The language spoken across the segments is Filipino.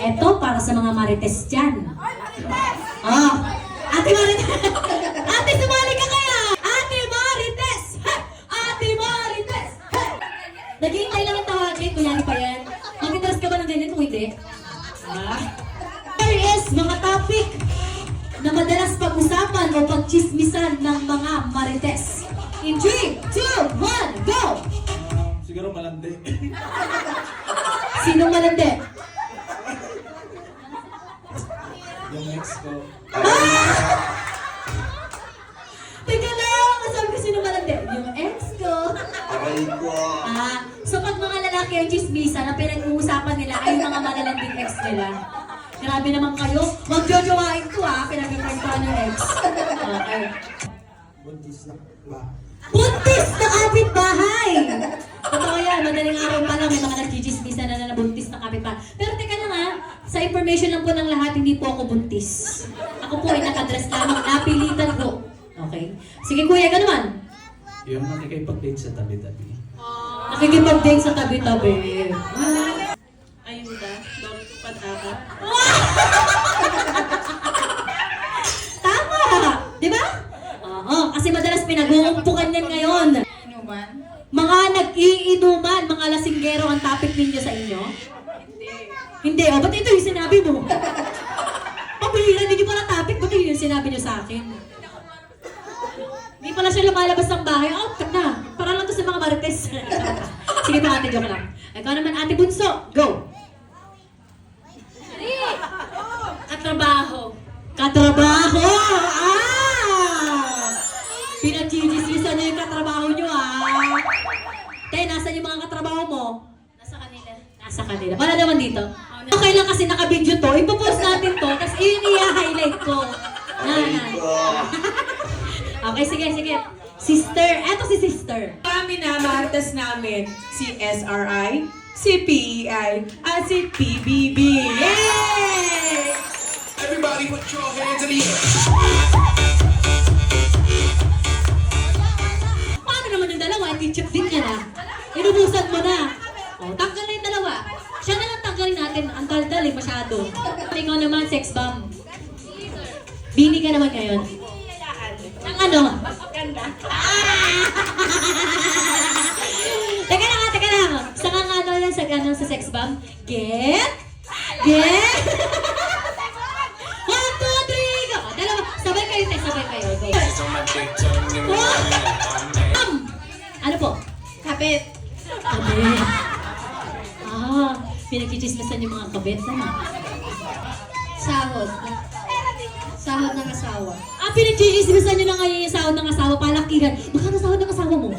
Eto, para sa mga marites dyan. Oh, Ate Marites! Ate, sumali ka kaya! Ate Marites! Ate Marites! Naghihintay lang ang tawagin, kunyari pa yan. Mag-interest ka ba ng ganyan kung hindi? There is mga topic na madalas pag-usapan o pag-chismisan ng mga marites. In 3, 2, 1, go! Siguro malandi. Sinong malandi? Yung ex ko. Teka lang! Masabi ko sino malandi? Yung ex ko. Aray ko. So pag mga lalaki ang chismisan, ang pinag-uusapan nila ay yung mga malalanding ex nila. Grabe naman kayo. Magjojowain ko pinag-prankan yung ex. Okay. Buntis na ba? Buntis na kapitbahay! Totoo yan, madaling araw pa lang may mga nagchichismisan na nabuntis na kapitbahay. Pero teka lang sa information lang po ng lahat, hindi po ako buntis. Ako po ay nakadress lamang, napilitan ko. Okay? Sige kuya, ka naman. Yung nakikipag-date sa tabi-tabi. Nakikipag-date sa tabi-tabi. Ayuda, bago pataka. Tama! Di ba? Oo, kasi madalas pinag-uumpukan yan ngayon. Inuman? Mga nag-iinuman, mga lasinggero ang topic ninyo sa inyo? Hindi. O, ba't ito yung sinabi mo? Pabihira, hindi nyo pala topic, ba't yun yung sinabi nyo sa akin? Hindi pala siya lumalabas ng bahay. Out na. Para lang to sa mga marites. Sige pa, ate, joke lang. Ikaw naman, ate Bunso. Go! Katrabaho. Katrabaho! Pinag-chichismisan nyo yung katrabaho nyo, Te, nasan yung mga katrabaho mo? Nasa kanila. Nasa kanila. Para naman dito. Okay lang kasi naka-video to. Ipopost natin to. Tapos yun i-highlight ko. Okay, sige. Sister. Eto si sister. Kami na marites namin, si SRI, si PEI, at si PBB. Yay! Everybody put your hands in the air. Paano naman yung dalawa? Teacher din niya na. Inubusan mo na. O, tanggal na yung dalawa. Siya na lang tanggalin natin. Ang daldal masyado. Ikaw naman, sex bomb. Bini ka naman ngayon. Ang ano? Ganda. Teka lang. Sa nga ano yan sa sex bomb? Get? 1, 2, 3, go! Dalawa. Sabay kayo, te. Sabay kayo. Go. Ano po? Kapit. Kabit. Pinagchichismisan yung mga kabit. Sahod. Sahod ng asawa. Pinagchichismisan nyo na ngayon yung sahod ng asawa, palakihan. Baka na sahod ng asawa mo?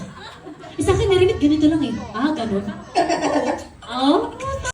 Sa akin, narinig ganito lang ganun.